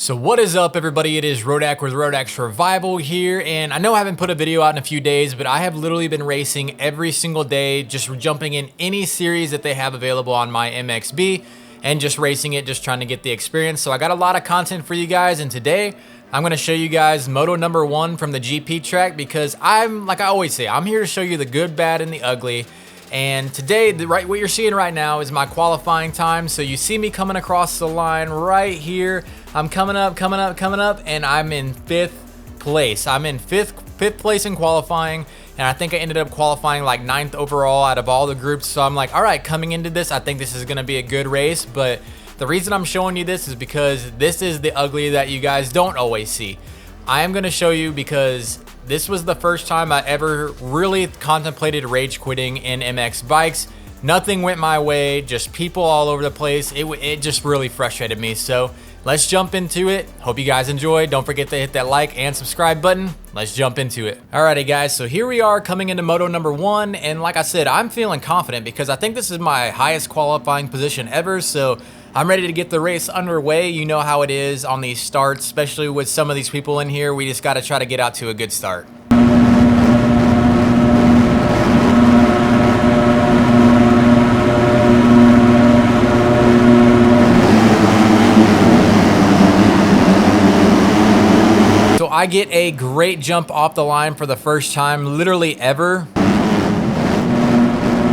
So what is up, everybody? It is Rodak with Rodak Survival here, and I know I haven't put a video out in a few days, but I have literally been racing every single day, just jumping in any series that they have available on my MXB and just racing it, just trying to get the experience. So I got a lot of content for you guys, and today I'm going to show you guys moto number 1 from the GP track, because like I always say, I'm here to show you the good, bad, and the ugly. And today, what you're seeing right now is my qualifying time. So you see me coming across the line right here. I'm coming up, and I'm in 5th place. I'm in fifth place in qualifying, and I think I ended up qualifying like 9th overall out of all the groups. So I'm like, all right, coming into this, I think this is gonna be a good race. But the reason I'm showing you this is because this is the ugly that you guys don't always see. I am gonna show you because this was the first time I ever really contemplated rage quitting in MX bikes. Nothing went my way, just people all over the place. It just really frustrated me. So let's jump into it. Hope you guys enjoy. Don't forget to hit that like and subscribe button. Let's jump into it. Alrighty guys, so here we are coming into moto number 1. And like I said, I'm feeling confident because I think this is my highest qualifying position ever. So I'm ready to get the race underway. You know how it is on these starts, especially with some of these people in here. We just got to try to get out to a good start. So I get a great jump off the line for the first time, literally ever.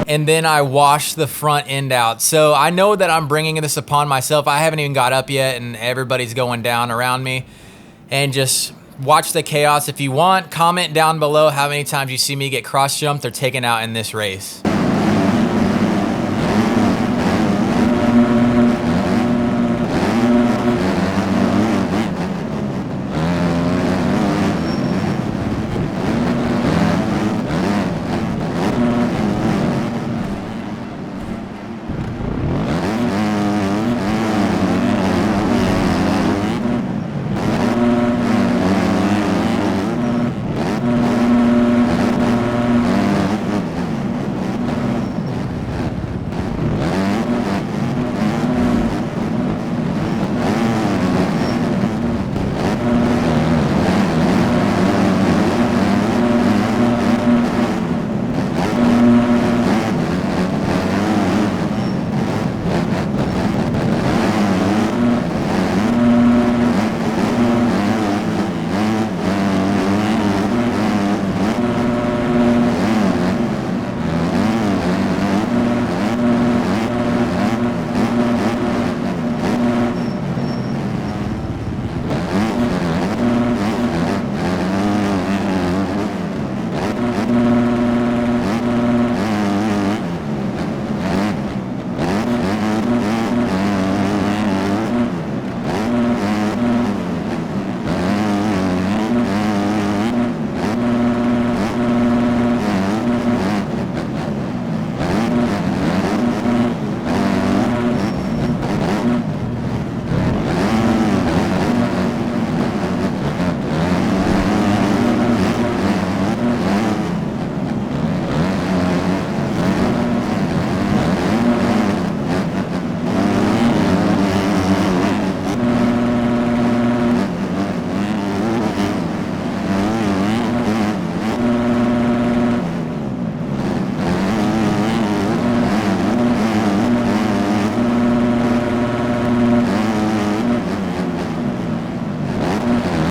And then I wash the front end out. So I know that I'm bringing this upon myself. I haven't even got up yet and everybody's going down around me. And just watch the chaos. If you want, comment down below how many times you see me get cross jumped or taken out in this race.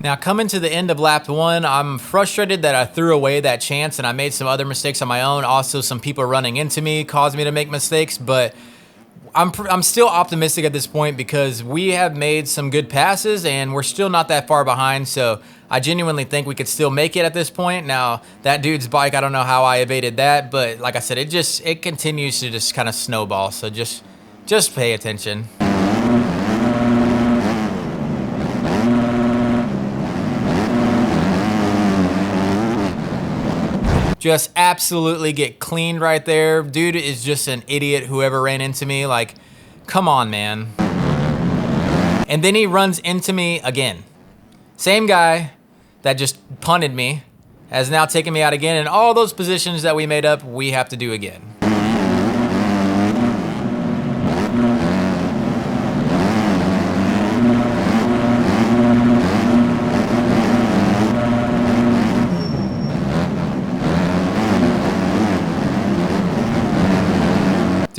Now coming to the end of lap 1, I'm frustrated that I threw away that chance and I made some other mistakes on my own. Also, some people running into me caused me to make mistakes, but I'm still optimistic at this point because we have made some good passes and we're still not that far behind. So I genuinely think we could still make it at this point. Now that dude's bike, I don't know how I evaded that, but like I said, it continues to just kind of snowball. So just pay attention. Just absolutely get cleaned right there. Dude is just an idiot, whoever ran into me. Like, come on, man. And then he runs into me again. Same guy that just punted me has now taken me out again, and all those positions that we made up, we have to do again.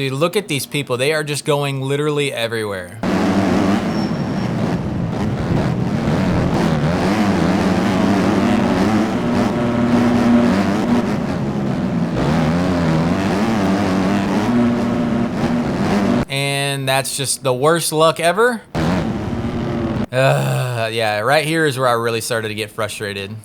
Dude, look at these people. They are just going literally everywhere. And that's just the worst luck ever. Yeah, right here is where I really started to get frustrated.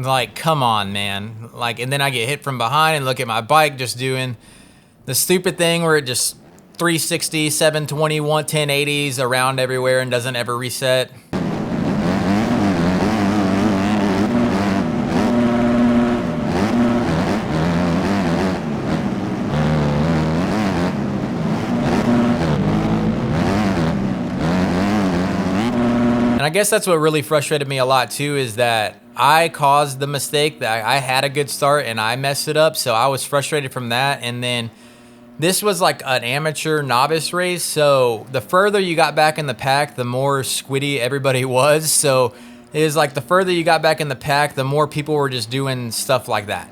Like, come on, man. Like, and then I get hit from behind and look at my bike just doing the stupid thing where it just 360, 720, 1080s around everywhere and doesn't ever reset. And I guess that's what really frustrated me a lot too, is that I caused the mistake, that I had a good start and I messed it up. So I was frustrated from that. And then this was like an amateur novice race. So the further you got back in the pack, the more squiddy everybody was. So it was like the further you got back in the pack, the more people were just doing stuff like that.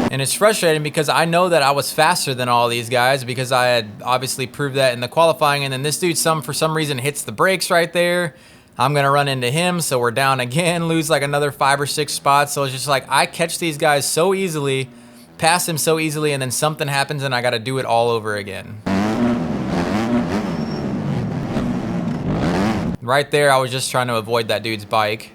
And it's frustrating because I know that I was faster than all these guys because I had obviously proved that in the qualifying. And then this dude for some reason hits the brakes right there. I'm going to run into him. So we're down again, lose like another 5 or 6 spots. So it's just like I catch these guys so easily, pass him so easily, and then something happens and I got to do it all over again. Right there, I was just trying to avoid that dude's bike.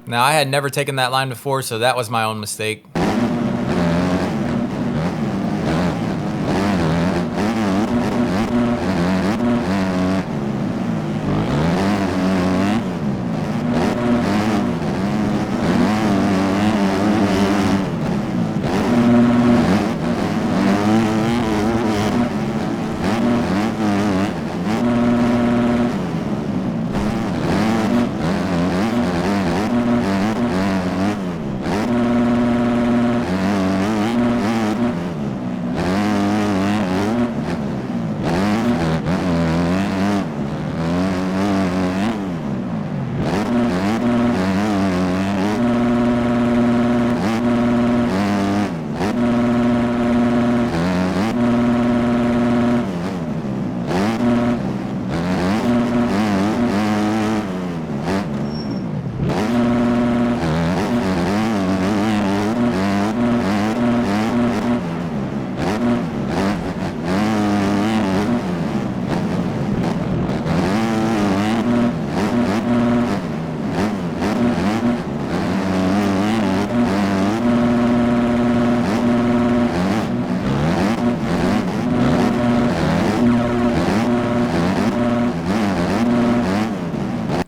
Now, I had never taken that line before, so that was my own mistake.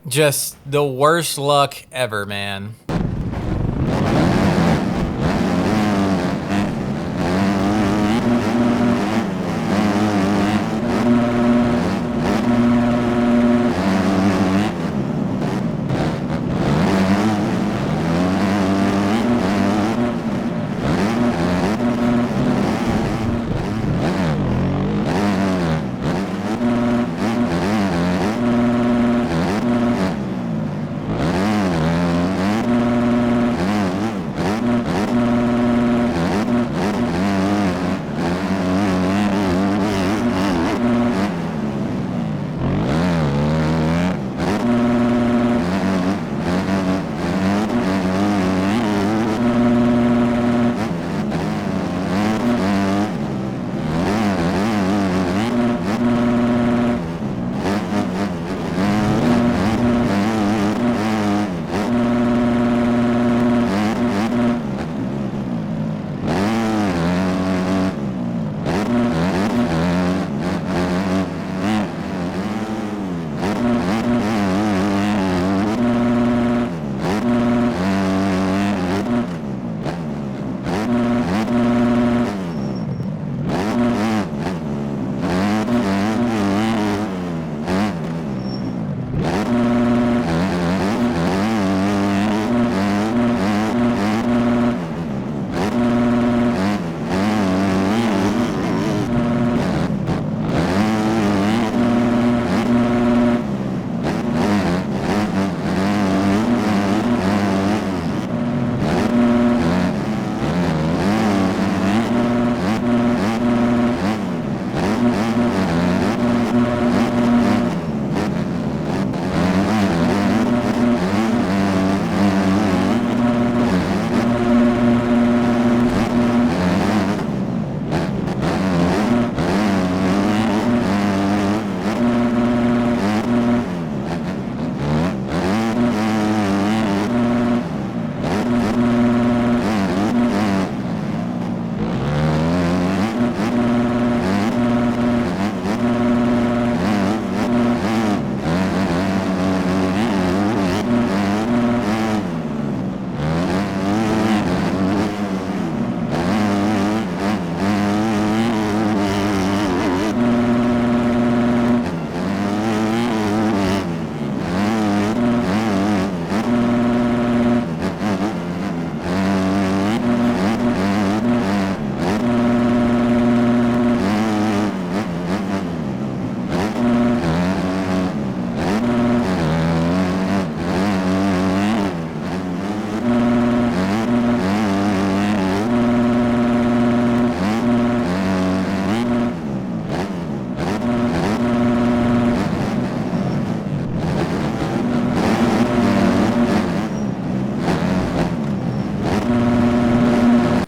Just the worst luck ever, man.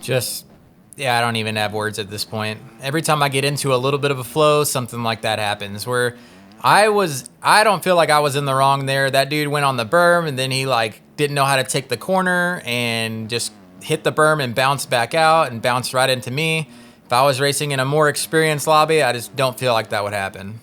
Just, yeah, I don't even have words at this point. Every time I get into a little bit of a flow, something like that happens where I don't feel like I was in the wrong there. That dude went on the berm and then he like didn't know how to take the corner and just hit the berm and bounced back out and bounced right into me. If I was racing in a more experienced lobby, I just don't feel like that would happen.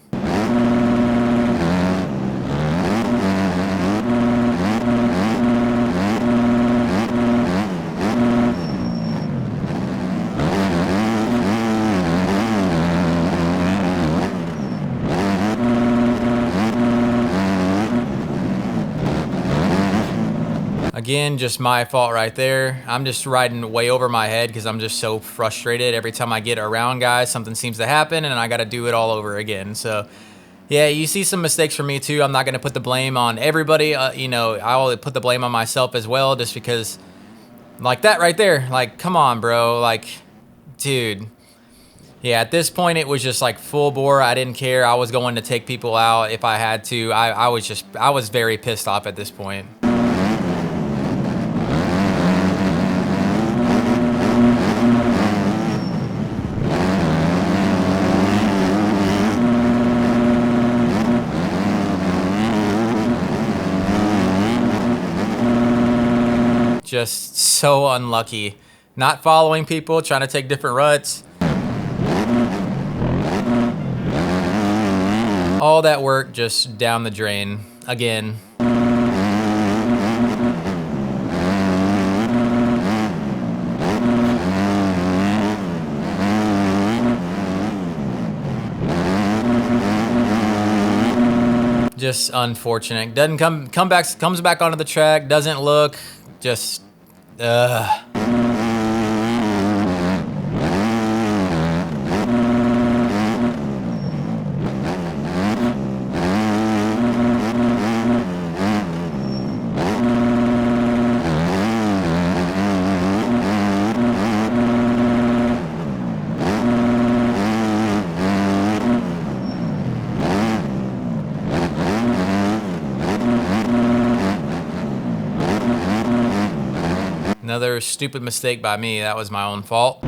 Again, just my fault right there. I'm just riding way over my head because I'm just so frustrated. Every time I get around guys, something seems to happen and I got to do it all over again. So yeah, you see some mistakes from me too. I'm not going to put the blame on everybody. You know, I'll put the blame on myself as well, just because like that right there, like, come on, bro. Like, dude. Yeah, at this point, it was just like full bore. I didn't care. I was going to take people out if I had to. I was very pissed off at this point. Just so unlucky. Not following people, trying to take different ruts. All that work just down the drain again. Just unfortunate. Doesn't comes back onto the track, doesn't look, just another stupid mistake by me. That was my own fault.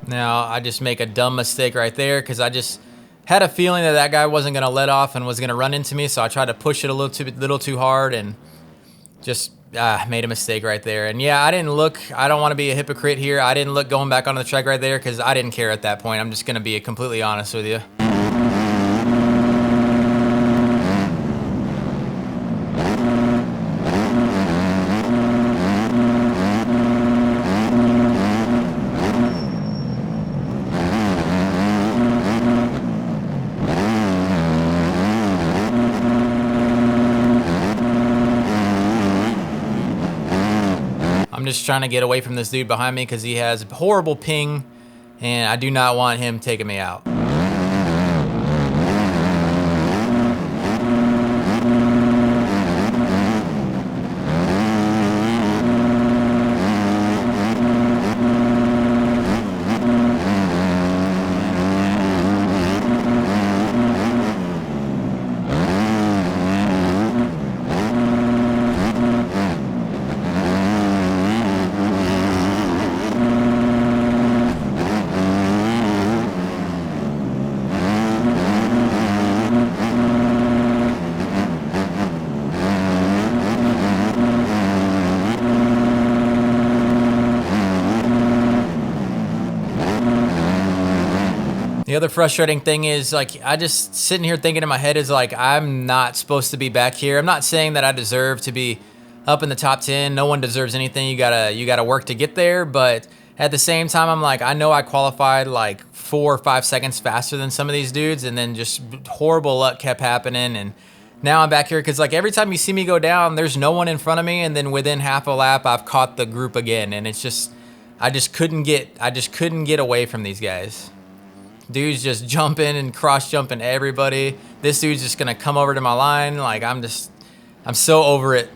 Now, I just make a dumb mistake right there because I just had a feeling that that guy wasn't going to let off and was going to run into me, so I tried to push it a little too hard and just made a mistake right there. And yeah, I didn't look. I don't want to be a hypocrite here. I didn't look going back on the track right there because I didn't care at that point. I'm just going to be completely honest with you. I'm just trying to get away from this dude behind me because he has horrible ping, and I do not want him taking me out. The other frustrating thing is, like, I just sitting here thinking in my head is like, I'm not supposed to be back here. I'm not saying that I deserve to be up in the top 10. No one deserves anything. You gotta work to get there. But at the same time, I'm like, I know I qualified like 4 or 5 seconds faster than some of these dudes, and then just horrible luck kept happening. And now I'm back here because, like, every time you see me go down, there's no one in front of me, and then within half a lap, I've caught the group again, and it's just, I just couldn't get away from these guys. Dude's just jumping and cross jumping everybody. This dude's just gonna come over to my line. Like, I'm so over it.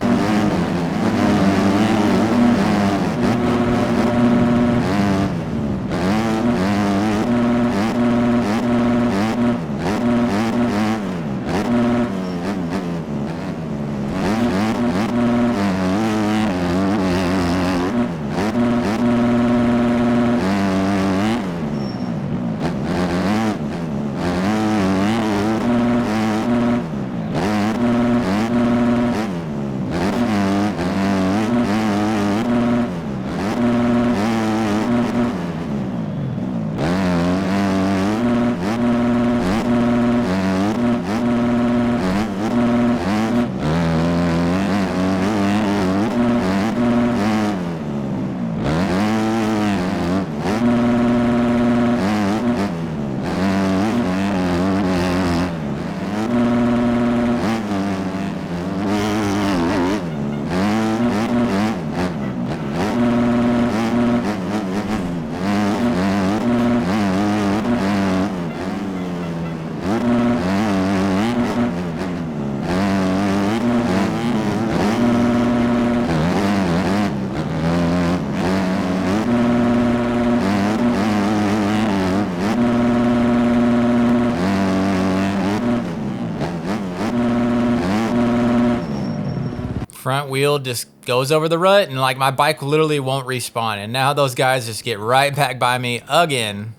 Front wheel just goes over the rut, and like my bike literally won't respawn, and now those guys just get right back by me again.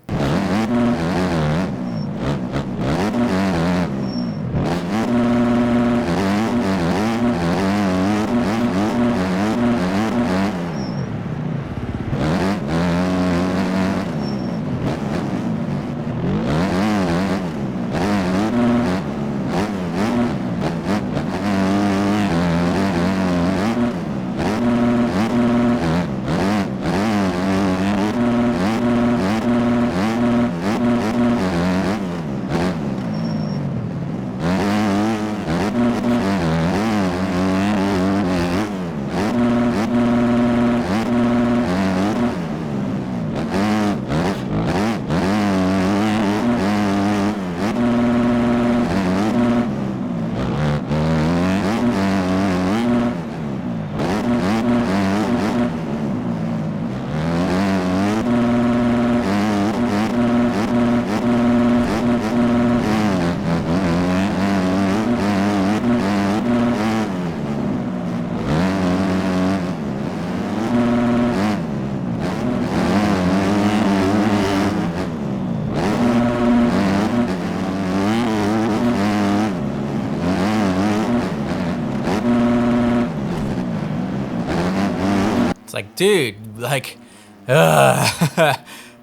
It's like, dude, like,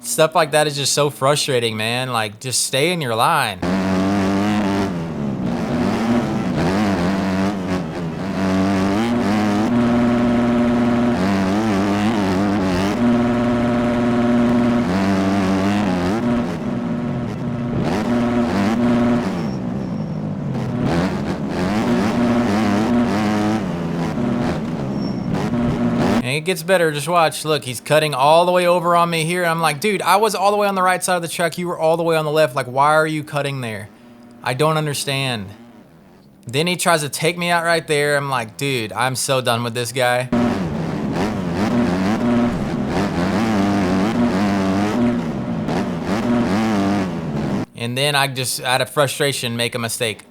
stuff like that is just so frustrating, man. Like, just stay in your line. And it gets better, just watch. Look, he's cutting all the way over on me here. I'm like, dude, I was all the way on the right side of the track. You were all the way on the left. Like, why are you cutting there? I don't understand. Then he tries to take me out right there. I'm like, dude, I'm so done with this guy. And then I just, out of frustration, make a mistake.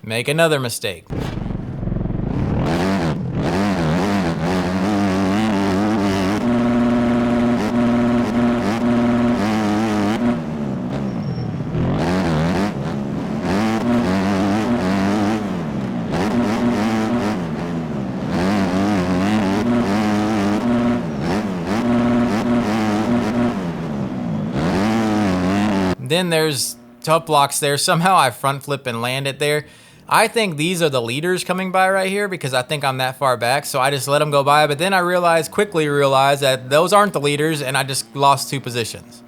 Make another mistake. then there's tough blocks there. Somehow I front flip and land it there. I think these are the leaders coming by right here because I think I'm that far back. So I just let them go by. But then I quickly realized that those aren't the leaders and I just lost 2 positions.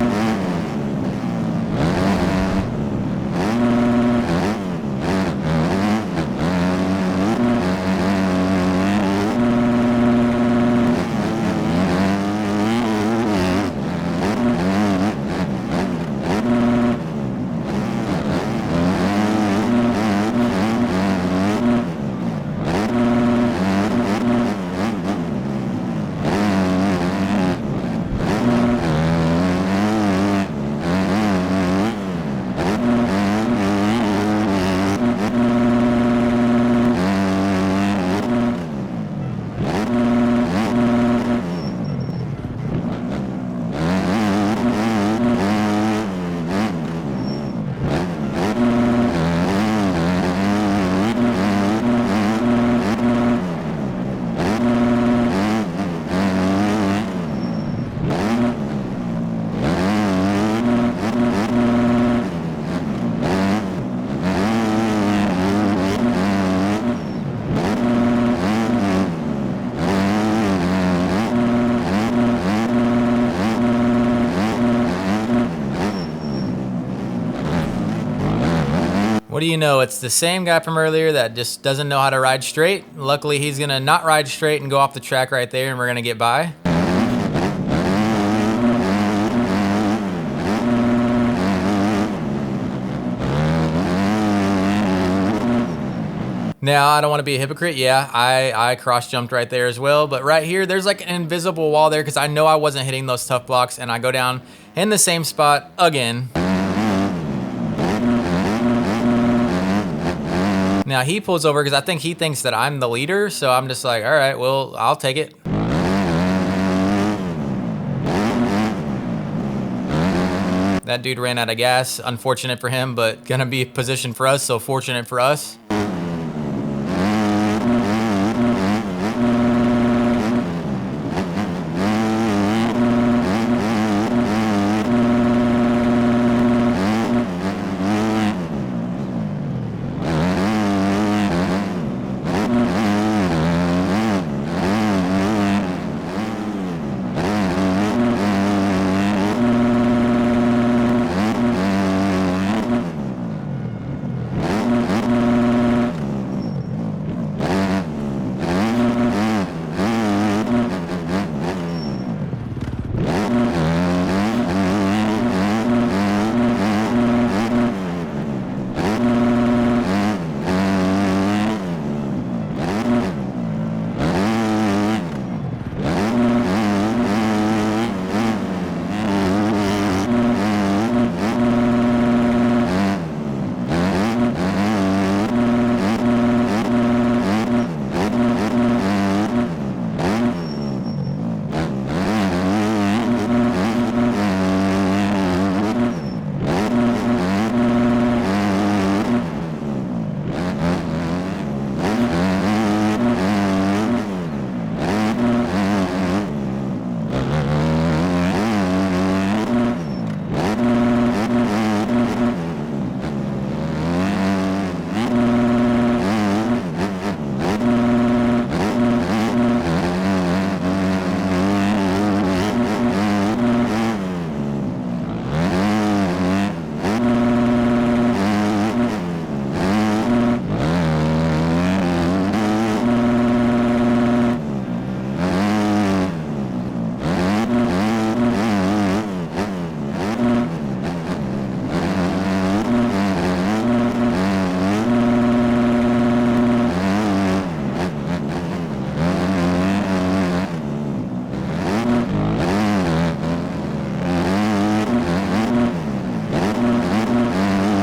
What do you know? It's the same guy from earlier that just doesn't know how to ride straight. Luckily, he's gonna not ride straight and go off the track right there, and we're gonna get by. Now, I don't want to be a hypocrite. Yeah, I cross jumped right there as well. But right here, there's like an invisible wall there because I know I wasn't hitting those tough blocks, and I go down in the same spot again. Now he pulls over because I think he thinks that I'm the leader. So I'm just like, all right, well, I'll take it. That dude ran out of gas. Unfortunate for him, but gonna be a position for us. So fortunate for us.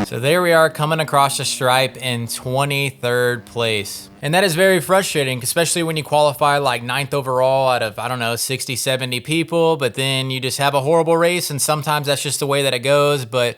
So there we are coming across the stripe in 23rd place. And that is very frustrating, especially when you qualify like 9th overall out of, I don't know, 60, 70 people, but then you just have a horrible race, and sometimes that's just the way that it goes. But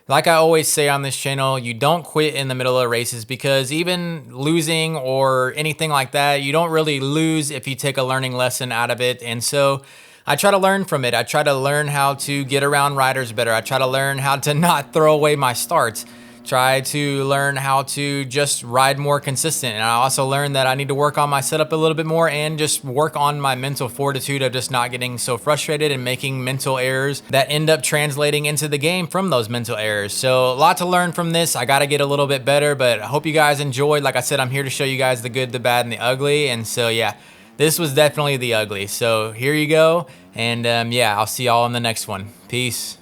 like I always say on this channel, you don't quit in the middle of races, because even losing or anything like that, you don't really lose if you take a learning lesson out of it. And so I try to learn from it. I try to learn how to get around riders better. I try to learn how to not throw away my starts. Try to learn how to just ride more consistent. And I also learned that I need to work on my setup a little bit more and just work on my mental fortitude of just not getting so frustrated and making mental errors that end up translating into the game from those mental errors. So a lot to learn from this. I got to get a little bit better, but I hope you guys enjoyed. Like I said, I'm here to show you guys the good, the bad, and the ugly. And so yeah, this was definitely the ugly. So here you go. And yeah, I'll see y'all in the next one. Peace.